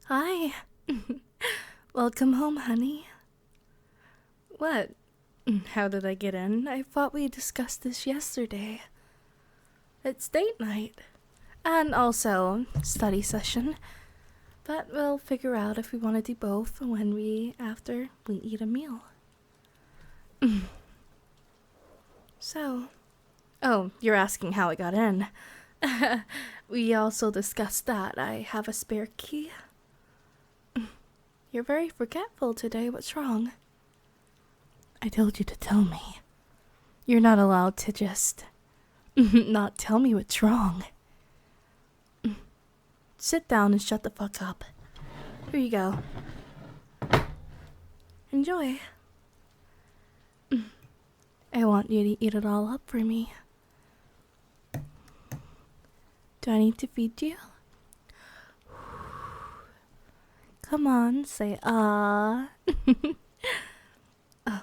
Hi. Welcome home, honey. What? How did I get in? I thought we discussed this yesterday. It's date night. And also study session. But we'll figure out if we want to do both after we eat a meal. So. Oh, you're asking how I got in. We also discussed that. I have a spare key. You're very forgetful today. What's wrong? I told you to tell me. You're not allowed to just not tell me what's wrong. Sit down and shut the fuck up. Here you go. Enjoy. I want you to eat it all up for me. Do I need to feed you? Come on, say ah.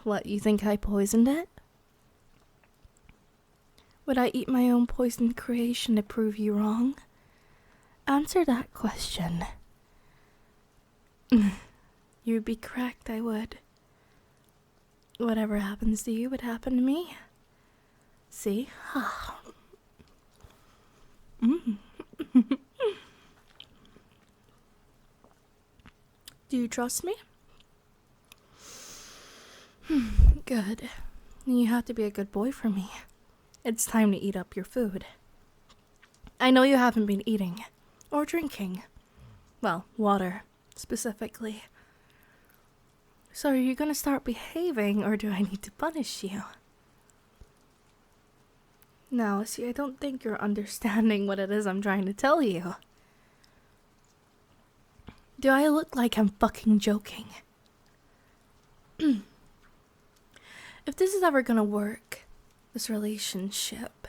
What, you think I poisoned it? Would I eat my own poisoned creation to prove you wrong? Answer that question. You'd be correct, I would. Whatever happens to you would happen to me. See? Do you trust me? Good. You have to be a good boy for me. It's time to eat up your food. I know you haven't been eating or drinking. Well, water, specifically. So are you gonna start behaving, or do I need to punish you? No, see, I don't think you're understanding what it is I'm trying to tell you. Do I look like I'm fucking joking? If this is ever gonna work, this relationship,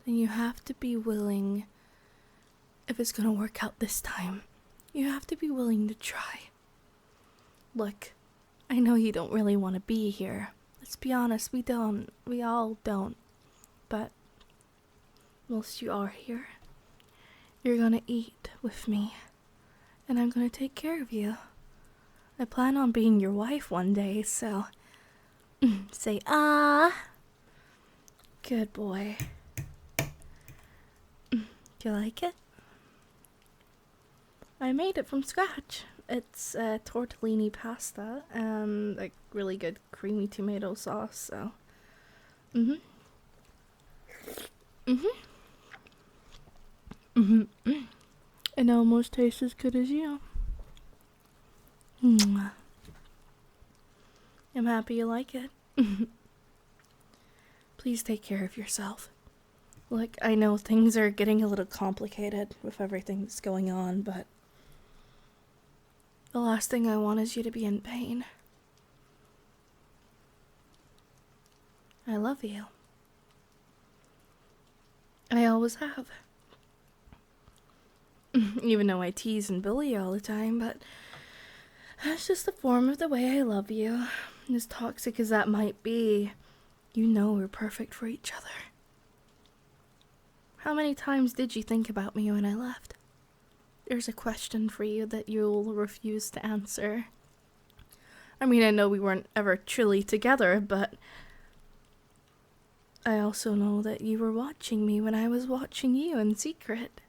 then you have to be willing, if it's gonna work out this time, you have to be willing to try. Look, I know you don't really want to be here. Let's be honest, we all don't. But whilst you are here, you're gonna eat with me, and I'm gonna take care of you. I plan on being your wife one day, so say ah. Good boy. Do you like it? I made it from scratch. It's tortellini pasta and a really good creamy tomato sauce, so. It almost tastes as good as you. I'm happy you like it. Please take care of yourself. Look, I know things are getting a little complicated with everything that's going on, but the last thing I want is you to be in pain. I love you. I always have. Even though I tease and bully you all the time, but that's just a form of the way I love you. As toxic as that might be, you know we're perfect for each other. How many times did you think about me when I left? There's a question for you that you'll refuse to answer. I mean, I know we weren't ever truly together, but I also know that you were watching me when I was watching you in secret.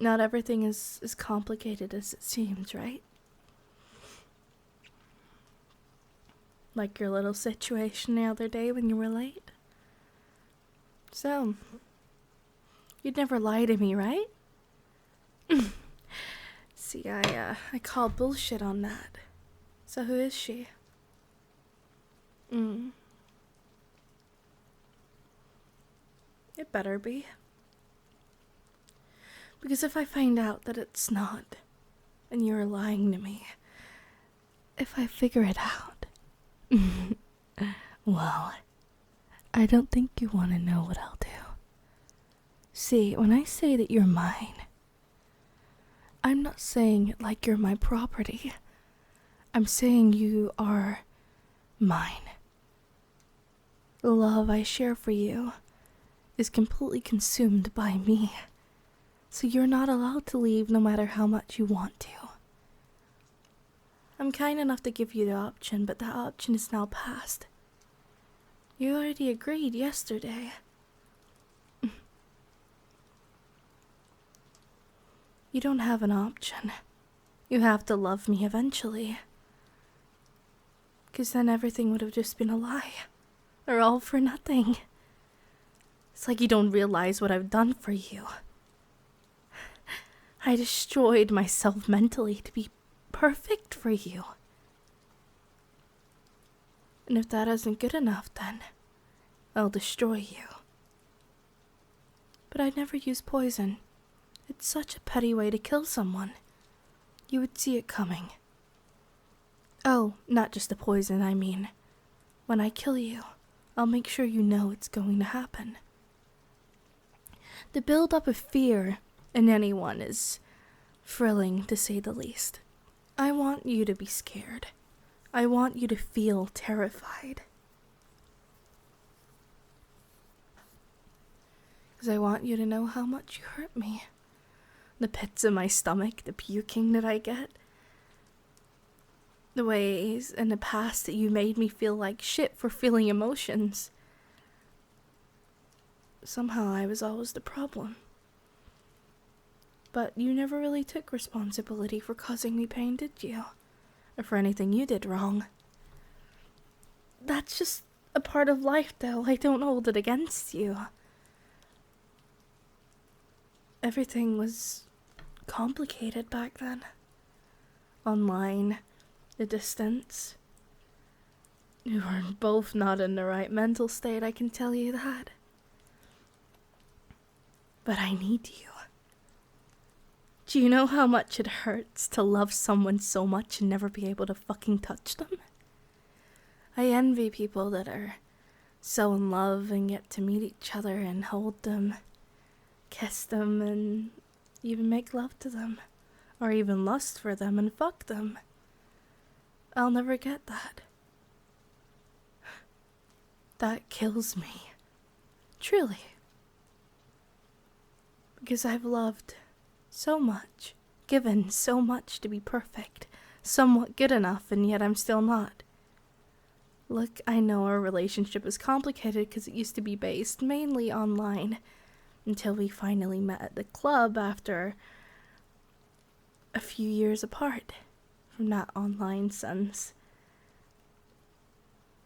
Not everything is as complicated as it seems, right? Like your little situation the other day when you were late. So, you'd never lie to me, right? See, I call bullshit on that. So who is she? It better be. Because if I find out that it's not, and you're lying to me, if I figure it out, well, I don't think you want to know what I'll do. See, when I say that you're mine, I'm not saying it like you're my property. I'm saying you are mine. The love I share for you is completely consumed by me. So you're not allowed to leave no matter how much you want to. I'm kind enough to give you the option, but that option is now past. You already agreed yesterday. You don't have an option. You have to love me eventually. 'Cause then everything would have just been a lie. Or all for nothing. It's like you don't realize what I've done for you. I destroyed myself mentally to be perfect for you. And if that isn't good enough, then I'll destroy you. But I'd never use poison. It's such a petty way to kill someone. You would see it coming. Oh, not just the poison, I mean. When I kill you, I'll make sure you know it's going to happen. The build-up of fear in anyone is thrilling, to say the least. I want you to be scared. I want you to feel terrified. 'Cause I want you to know how much you hurt me. The pits in my stomach, the puking that I get. The ways in the past that you made me feel like shit for feeling emotions. Somehow I was always the problem. But you never really took responsibility for causing me pain, did you? Or for anything you did wrong. That's just a part of life, though. I don't hold it against you. Everything was complicated back then. Online, the distance. You were both not in the right mental state, I can tell you that. But I need you. Do you know how much it hurts to love someone so much and never be able to fucking touch them? I envy people that are so in love and get to meet each other and hold them, kiss them, and even make love to them. Or even lust for them and fuck them. I'll never get that. That kills me. Truly. Because I've loved so much, given so much to be perfect, somewhat good enough, and yet I'm still not. Look, I know our relationship is complicated because it used to be based mainly online, until we finally met at the club after a few years apart from that online sense.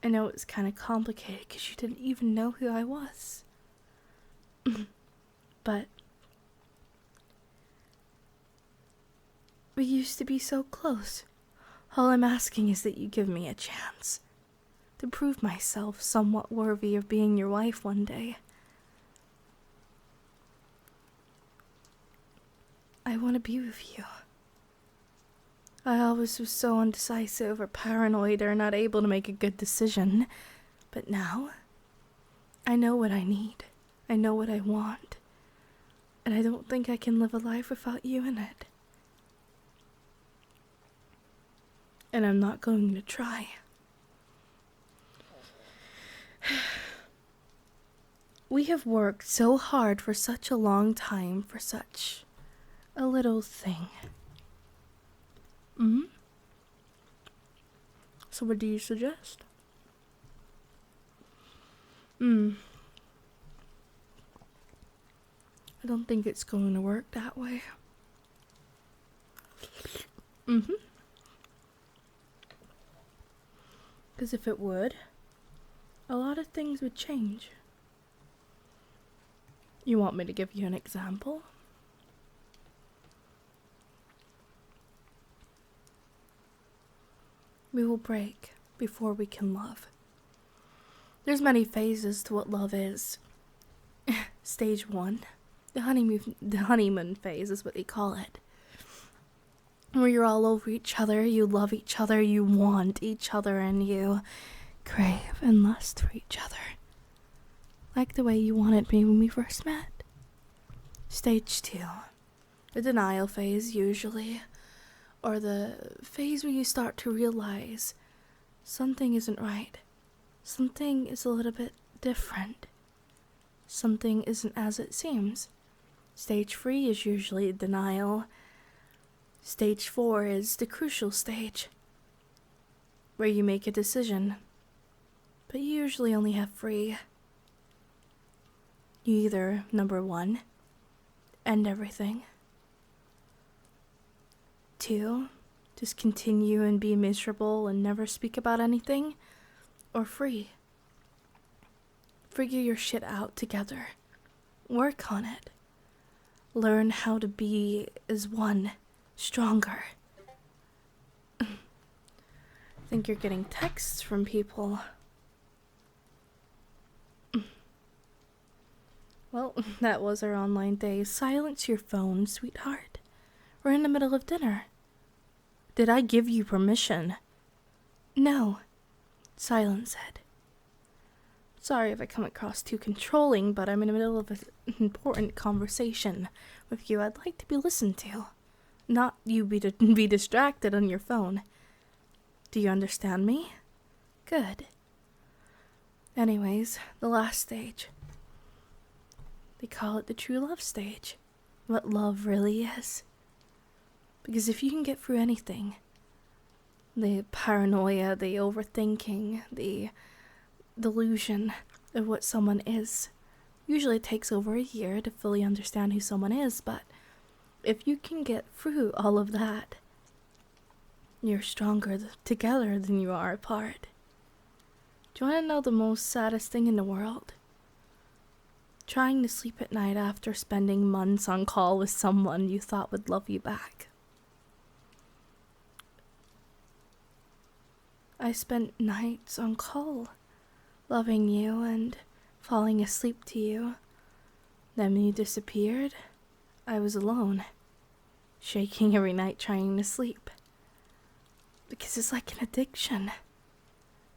I know it's kind of complicated because you didn't even know who I was. But we used to be so close. All I'm asking is that you give me a chance to prove myself somewhat worthy of being your wife one day. I want to be with you. I always was so undecisive or paranoid or not able to make a good decision. But now, I know what I need. I know what I want. And I don't think I can live a life without you in it. And I'm not going to try. We have worked so hard for such a long time for such a little thing. So what do you suggest? I don't think it's going to work that way. Because if it would, a lot of things would change. You want me to give you an example? We will break before we can love. There's many phases to what love is. Stage 1, the honeymoon phase is what they call it. Where you're all over each other, you love each other, you want each other, and you crave and lust for each other. Like the way you wanted me when we first met. Stage 2, the denial phase usually. Or the phase where you start to realize something isn't right. Something is a little bit different. Something isn't as it seems. Stage 3 is usually denial. Stage 4 is the crucial stage, where you make a decision, but you usually only have 3. You either, number 1, end everything. 2, just continue and be miserable and never speak about anything. Or 3, figure your shit out together. Work on it. Learn how to be as one, stronger. I think you're getting texts from people. Well, that was our online day. Silence your phone, sweetheart. We're in the middle of dinner. Did I give you permission? No, Silence said. Sorry if I come across too controlling, but I'm in the middle of an important conversation with you I'd like to be listened to. Not you be distracted on your phone. Do you understand me? Good. Anyways, the last stage. They call it the true love stage. What love really is. Because if you can get through anything, the paranoia, the overthinking, the delusion of what someone is, usually it takes over a year to fully understand who someone is, but if you can get through all of that, you're stronger together than you are apart. Do you want to know the most saddest thing in the world? Trying to sleep at night after spending months on call with someone you thought would love you back. I spent nights on call, loving you and falling asleep to you. Then when you disappeared, I was alone, shaking every night trying to sleep. Because it's like an addiction,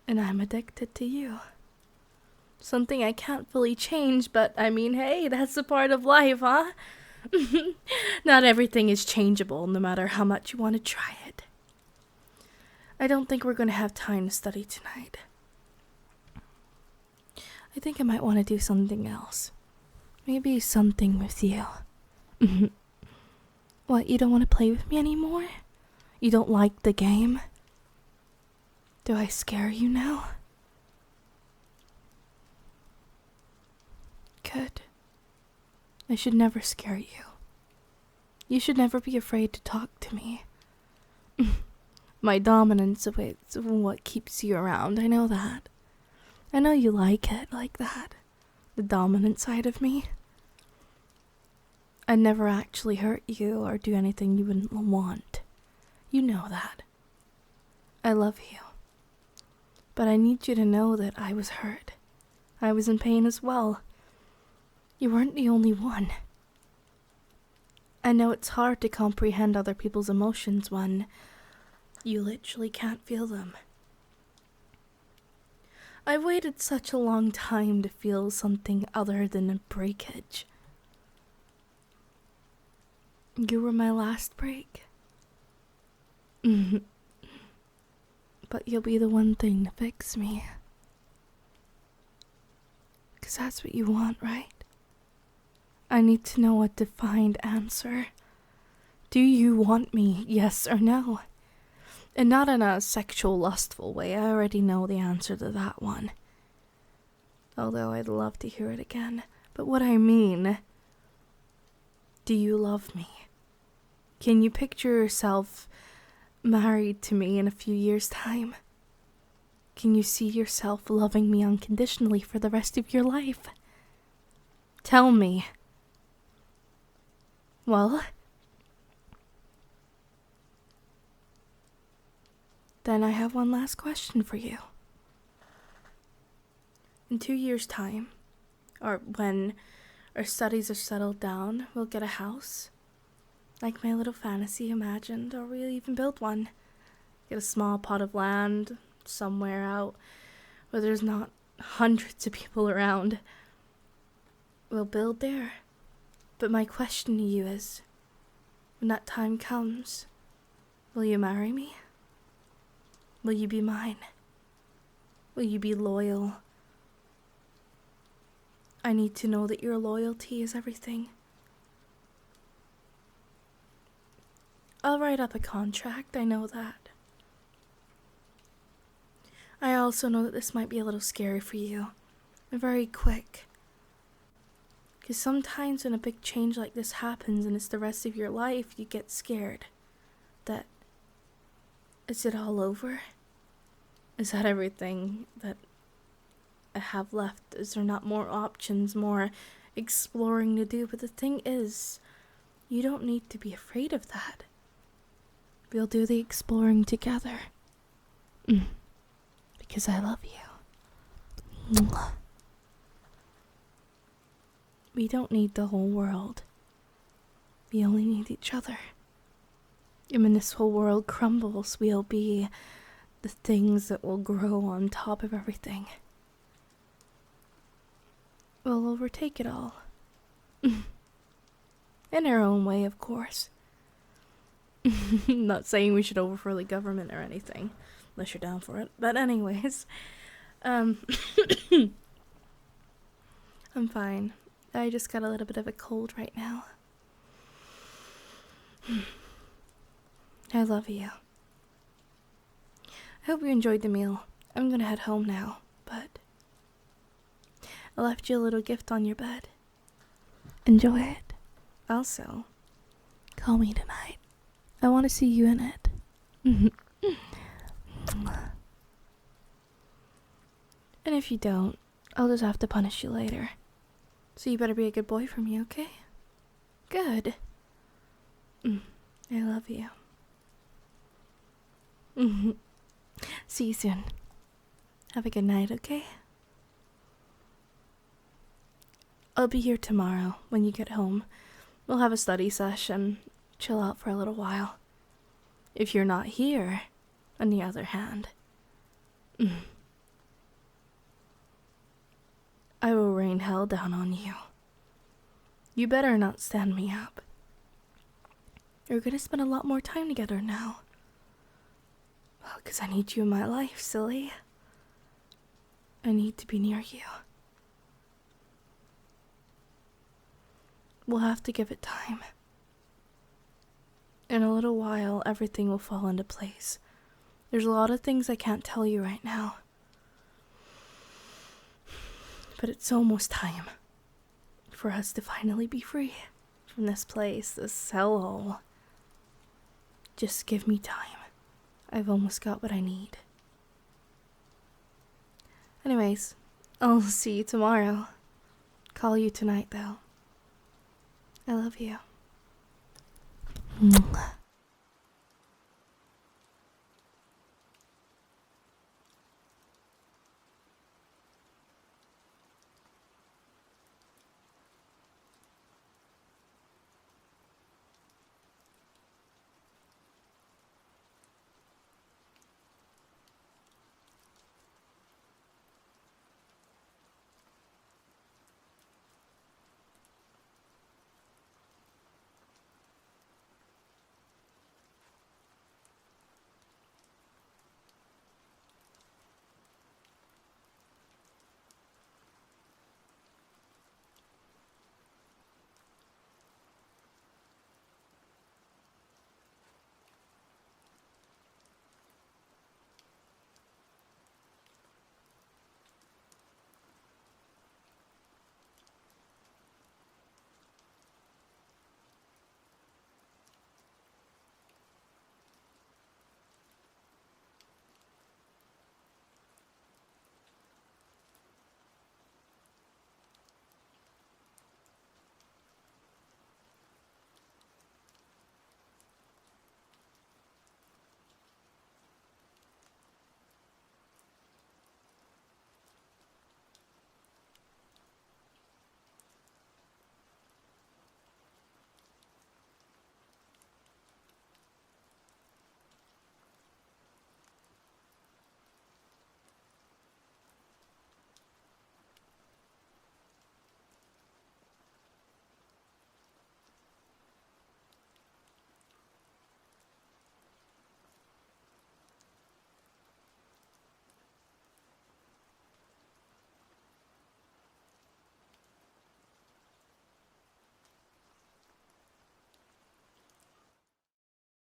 and I'm addicted to you. Something I can't fully change, but I mean, hey, that's a part of life, huh? Not everything is changeable, no matter how much you want to try it. I don't think we're going to have time to study tonight. I think I might want to do something else. Maybe something with you. What, you don't want to play with me anymore? You don't like the game? Do I scare you now? Good. I should never scare you. You should never be afraid to talk to me. My dominance is what keeps you around, I know that. I know you like it like that. The dominant side of me. I'd never actually hurt you or do anything you wouldn't want. You know that. I love you. But I need you to know that I was hurt. I was in pain as well. You weren't the only one. I know it's hard to comprehend other people's emotions when you literally can't feel them. I've waited such a long time to feel something other than a breakage. You were my last break. But you'll be the one thing to fix me. 'Cause that's what you want, right? I need to know a defined answer. Do you want me, yes or no? And not in a sexual, lustful way. I already know the answer to that one. Although I'd love to hear it again. But what I mean, do you love me? Can you picture yourself married to me in a few years' time? Can you see yourself loving me unconditionally for the rest of your life? Tell me. Well, then I have one last question for you. In 2 years' time, or when our studies are settled down, we'll get a house, like my little fantasy imagined, or we'll even build one. Get a small plot of land somewhere out where there's not hundreds of people around. We'll build there. But my question to you is, when that time comes, will you marry me? Will you be mine? Will you be loyal? I need to know that your loyalty is everything. I'll write up a contract, I know that. I also know that this might be a little scary for you. Very quick. Because sometimes when a big change like this happens and it's the rest of your life, you get scared. That, is it all over? Is that everything that I have left? Is there not more options, more exploring to do? But the thing is, you don't need to be afraid of that. We'll do the exploring together. Because I love you. Mwah. We don't need the whole world. We only need each other. And when this whole world crumbles, we'll be the things that will grow on top of everything. We'll overtake it all. In our own way, of course. Not saying we should overthrow the government or anything, unless you're down for it. But anyways, I'm fine. I just got a little bit of a cold right now. I love you. I hope you enjoyed the meal. I'm gonna head home now, but I left you a little gift on your bed. Enjoy it. Also, call me tonight. I want to see you in it. And if you don't, I'll just have to punish you later. So you better be a good boy for me, okay? Good. I love you. See you soon. Have a good night, okay? I'll be here tomorrow when you get home. We'll have a study session, chill out for a little while. If you're not here, on the other hand, I will rain hell down on you. You better not stand me up. We're gonna spend a lot more time together now. Well, 'cause I need you in my life, silly. I need to be near you. We'll have to give it time. In a little while, everything will fall into place. There's a lot of things I can't tell you right now. But it's almost time for us to finally be free from this place, this hellhole. Just give me time. I've almost got what I need. Anyways, I'll see you tomorrow. Call you tonight, though. I love you. Mwah.